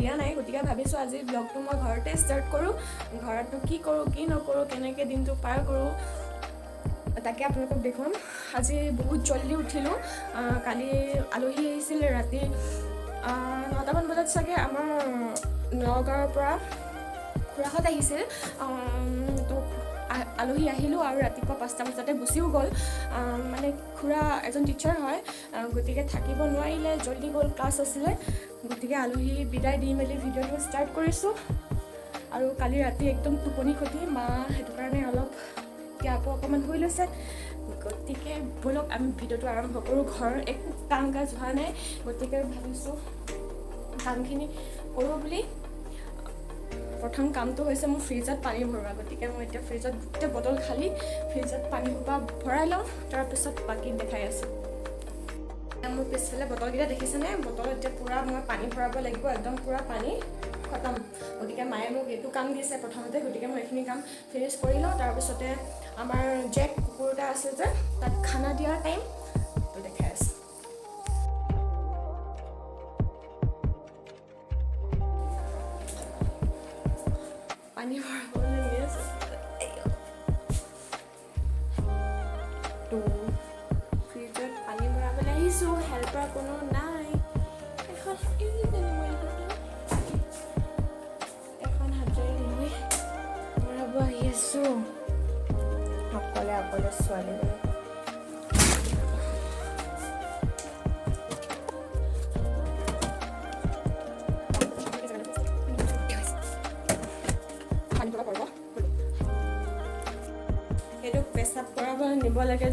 দিয়া নাই, গতিকে ভাবিছোঁ আজি ব্লগটো মই ঘৰতে ষ্টাৰ্ট কৰোঁ। ঘৰতনো কি কৰোঁ কি নকৰোঁ, কেনেকৈ দিনটো পাৰ কৰোঁ তাকে আপোনালোকক দেখুৱাম। আজি বহুত জল্দি উঠিলোঁ। কালি আলহী আহিছিল ৰাতি 9টামান বজাত চাগে। আমাৰ নগাঁৱৰ পৰা খুৰাহঁত আহিছিল, তো আলহী আহিলোঁ আৰু ৰাতিপুৱা 5টা বজাতে গুচিও গ'ল। মানে খুৰা এজন টিচাৰ হয়, গতিকে থাকিব নোৱাৰিলে, জল্দি গ'ল, ক্লাছ আছিলে। গতিকে আলহী বিদায় দি মেলি ভিডিঅ'টো ষ্টাৰ্ট কৰিছোঁ। আৰু কালি ৰাতি একদম টোপনি ক্ষতি, মা সেইটো কাৰণে অলপ এতিয়া আকৌ অকণমান শুই লৈছে। গতিকে ব'লক আমি ভিডিঅ'টো আৰম্ভ কৰোঁ। ঘৰৰ একো কাম কাজ হোৱা নাই, গতিকে ভাবিছোঁ কামখিনি কৰোঁ বুলি। প্ৰথম কামটো হৈছে মোৰ ফ্ৰিজত পানী ভৰোৱা। গতিকে মই এতিয়া ফ্ৰিজত গোটেই বটল খালি ফ্ৰিজত পানী সোপা ভৰাই লওঁ, তাৰপিছত বাকী দেখাই আছোঁ। মোৰ পিছফালে বটলকেইটা দেখিছেনে? বটলত এতিয়া পূৰা মই পানী ভৰাব লাগিব, একদম পূৰা পানী খতম। গতিকে মায়ে মোক এইটো কাম দিছে প্ৰথমতে, গতিকে মই এইখিনি কাম ফিনিছ কৰি লওঁ। তাৰপিছতে আমাৰ জেক কুকুৰ এটা আছে যে, তাত খানা দিয়াৰ টাইম, তো দেখাই আছোঁ। পানী ভৰাবলৈ নি আছে তো ফ্ৰিজত পানী ভৰাবলৈ আহিছোঁ। হেল্পাৰ কোনো নাই, এখন হাতেৰে লৈ ভৰাব আহি আছোঁ অকলে অকলে ছোৱালীজনী। সেইটো পেচাব কৰাবলৈ নিব লাগে,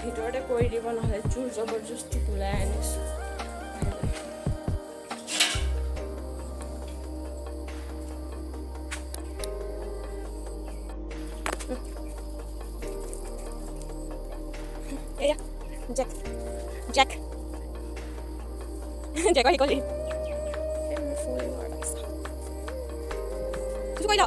ভিতৰতে কৰি দিব, নহ'লে জোৰ জবৰদস্তি ওলাই আনিছোঁ। এয়া জেক জেক জেকৰ শিকলি কিছু কৰি ল।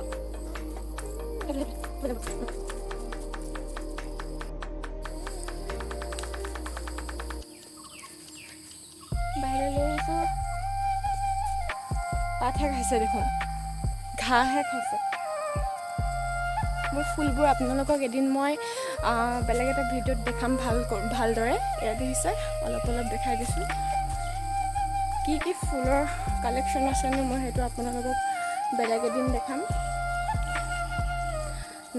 বাহিৰলৈ আহিছোঁ, পাতহে খাইছে দেখোন, ঘাঁহহে খাইছে। মোৰ ফুলবোৰ আপোনালোকক এদিন মই বেলেগ এটা ভিডিঅ'ত দেখাম ভালদৰে। এয়া দেখিছে, অলপ অলপ দেখাই দিছোঁ। কি কি ফুলৰ কালেকশ্যন আছেনো মই সেইটো আপোনালোকক বেলেগ এদিন দেখাম।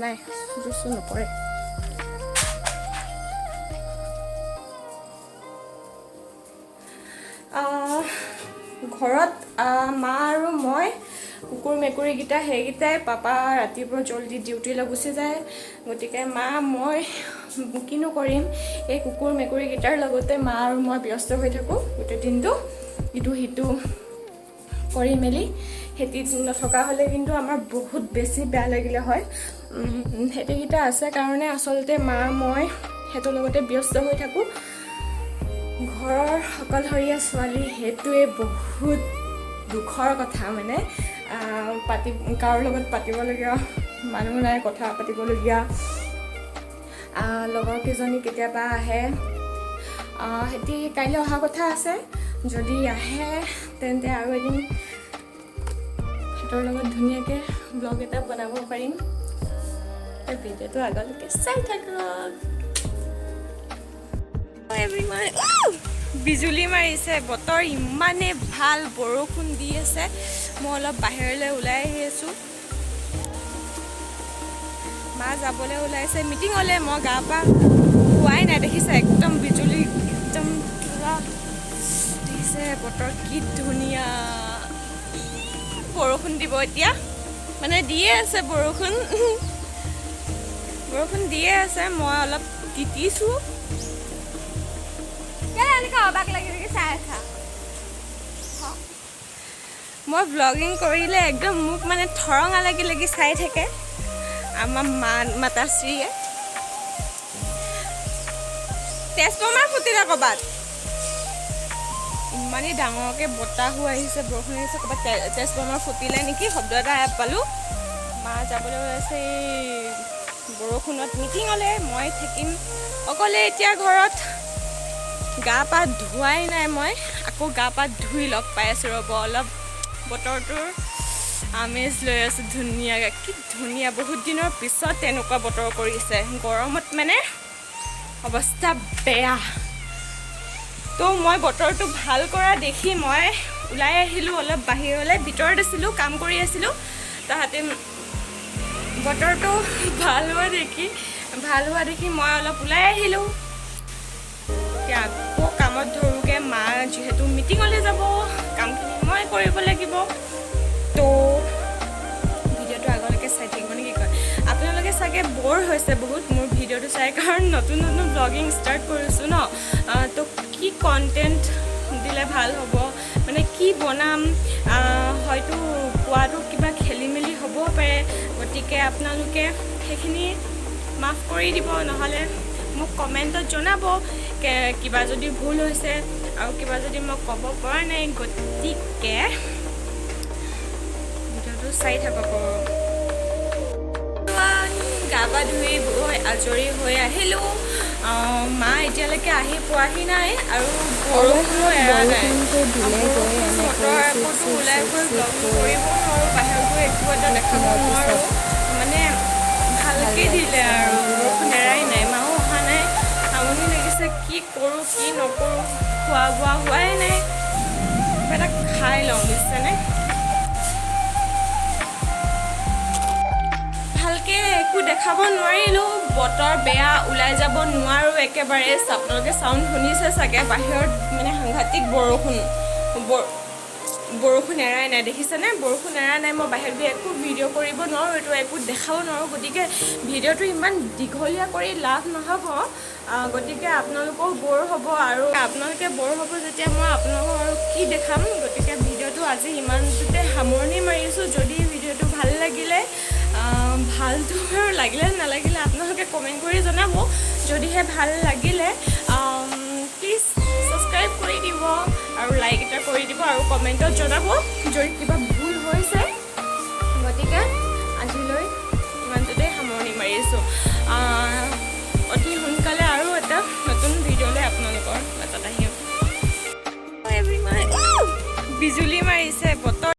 নাই জুচো নপৰে। ঘৰত মা আৰু মই, কুকুৰ মেকুৰীকেইটা সেইকেইটাই। পাপা ৰাতিপুৱা জল্দি ডিউটিলৈ গুচি যায়, গতিকে মা মই কিনো কৰিম, এই কুকুৰ মেকুৰীকেইটাৰ লগতে মা আৰু মই ব্যস্ত হৈ থাকোঁ গোটেই দিনটো, ইটো সিটো কৰি মেলি। সেতি নথকা হ'লে কিন্তু আমাৰ বহুত বেছি বেয়া লাগিলে হয়। সেতিকেইটা আছে কাৰণে আচলতে মা মই সেইটোৰ লগতে ব্যস্ত হৈ থাকোঁ। ঘৰৰ অকলশৰীয়া ছোৱালী, সেইটোৱে বহুত দুখৰ কথা। মানে কাৰো লগত পাতিবলগীয়া মানুহ নাই, কথা পাতিবলগীয়া। লগৰ কেইজনী কেতিয়াবা আহে, সিহঁতি কাইলৈ অহা কথা আছে। যদি আহে তেন্তে আৰু এদিন সিহঁতৰ লগত ধুনীয়াকৈ ব্লগ এটা বনাব পাৰিম। ভিডিঅ'টো আগলৈকে চাই থাকক। বিজুলী মাৰিছে, বতৰ ইমানেই ভাল, বৰষুণ দি আছে। মই অলপ বাহিৰলৈ ওলাই আহি আছোঁ। মা যাবলৈ ওলাইছে মিটিঙলৈ, মই গা পা ধোৱাই নাই। দেখিছে একদম বিজুলী, একদম পুৰা দিছে। বতৰ কি ধুনীয়া, বৰষুণ দিব এতিয়া, মানে দিয়ে আছে বৰষুণ। বৰষুণ দিয়ে আছে, মই অলপ তিতিছোঁ। অবাক লাগি চাই আছা, মই ব্লগিং কৰিলে একদম মোক মানে থৰঙা লাগি লাগি চাই থাকে আমাৰ মাতাশ্ৰীয়ে। তেজপমাৰ ফুটিলে ক'ৰবাত, ইমানেই ডাঙৰকৈ বতাহো আহিছে, বৰষুণ আহিছে, ক'ৰবাত তেজপমাৰ ফুটিলে নেকি, শব্দ এটা পালোঁ। মা যাবলৈ ওলাইছে এই বৰষুণত মিটিঙলৈ, মই থাকিম অকলে এতিয়া ঘৰত। গা পা ধোৱাই নাই মই, আকৌ গা পা ধুই লগ পাই আছোঁ। ৰ'ব অলপ বতৰটোৰ আমেজ লৈ আছোঁ ধুনীয়াকৈ। কি ধুনীয়া, বহুত দিনৰ পিছত তেনেকুৱা বতৰ কৰিছে। গৰমত মানে অৱস্থা বেয়া। তো মই বতৰটো ভাল কৰা দেখি মই ওলাই আহিলোঁ অলপ বাহিৰলৈ। ভিতৰত আছিলোঁ, কাম কৰি আছিলোঁ। তাহাঁতে বতৰটো ভাল হোৱা দেখি মই অলপ ওলাই আহিলোঁ। এতিয়া আকৌ কামত ধৰোঁগৈ। মা যিহেতু মিটিঙলৈ যাব, কামখিনি মই কৰিব লাগিব। তো ভিডিঅ'টো আগলৈকে চাই থাকিব নে কি কয়? আপোনালোকে চাগে ব'ৰ হৈছে বহুত মোৰ ভিডিঅ'টো চাই, কাৰণ নতুন ব্লগিং ষ্টাৰ্ট কৰিছোঁ ন। তো কি কণ্টেণ্ট দিলে ভাল হ'ব, মানে কি বনাম, হয়তো কোৱাটো কিবা খেলি মেলি হ'ব পাৰে। গতিকে আপোনালোকে সেইখিনি মাফ কৰি দিব, নহ'লে মোক কমেণ্টত জনাব কিবা যদি ভুল হৈছে আৰু কিবা যদি মই ক'ব পৰা নাই। গতিকে ভিডিঅ'টো চাই থাকক। গা পা ধুই আজৰি হৈ আহিলোঁ। মা এতিয়ালৈকে আহি পোৱাহি নাই আৰু বৰষুণো এৰা নাই। বতৰ আকৌতো ওলাই গৈ ব্লগিং কৰিব নোৱাৰোঁ, বাহিৰত গৈ একো এটা দেখাব নোৱাৰোঁ। মানে ভালকৈ দিলে আৰু বৰষুণ এৰাই নাই। মাও অহা নাই, আমনি লাগিছে। কি কৰোঁ কি নকৰোঁ, খোৱা বোৱা হোৱাই নাই। কিবা এটা খাই লওঁ বুজিছেনে। ভালকৈ একো দেখাব নোৱাৰিলোঁ, বতৰ বেয়া, ওলাই যাব নোৱাৰোঁ একেবাৰে। আপোনালোকে চাউণ্ড শুনিছে চাগে, বাহিৰত মানে সাংঘাতিক বৰষুণ এৰাই নাই, দেখিছেনে? বৰষুণ এৰা নাই। মই বাহিৰত গৈ একো ভিডিঅ' কৰিব নোৱাৰোঁ, এইটো একো দেখাব নোৱাৰোঁ। গতিকে ভিডিঅ'টো ইমান দীঘলীয়া কৰি লাভ নহ'ব। গতিকে আপোনালোকেও ব'ৰ হ'ব, আৰু আপোনালোকে ব'ৰ হ'ব যেতিয়া মই আপোনালোকক আৰু কি দেখাম। গতিকে ভিডিঅ'টো আজি ইমানটোতে সামৰণি মাৰিছোঁ। যদি ভিডিঅ'টো ভাল লাগিলে, ভালটো আৰু লাগিলে নালাগিলে আপোনালোকে কমেণ্ট কৰি জনাব। যদিহে ভাল লাগিলে প্লিজ ছাবস্ক্ৰাইব কৰি দিব আৰু লাইক এটা কৰি দিব আৰু কমেণ্টত জনাব যদি কিবা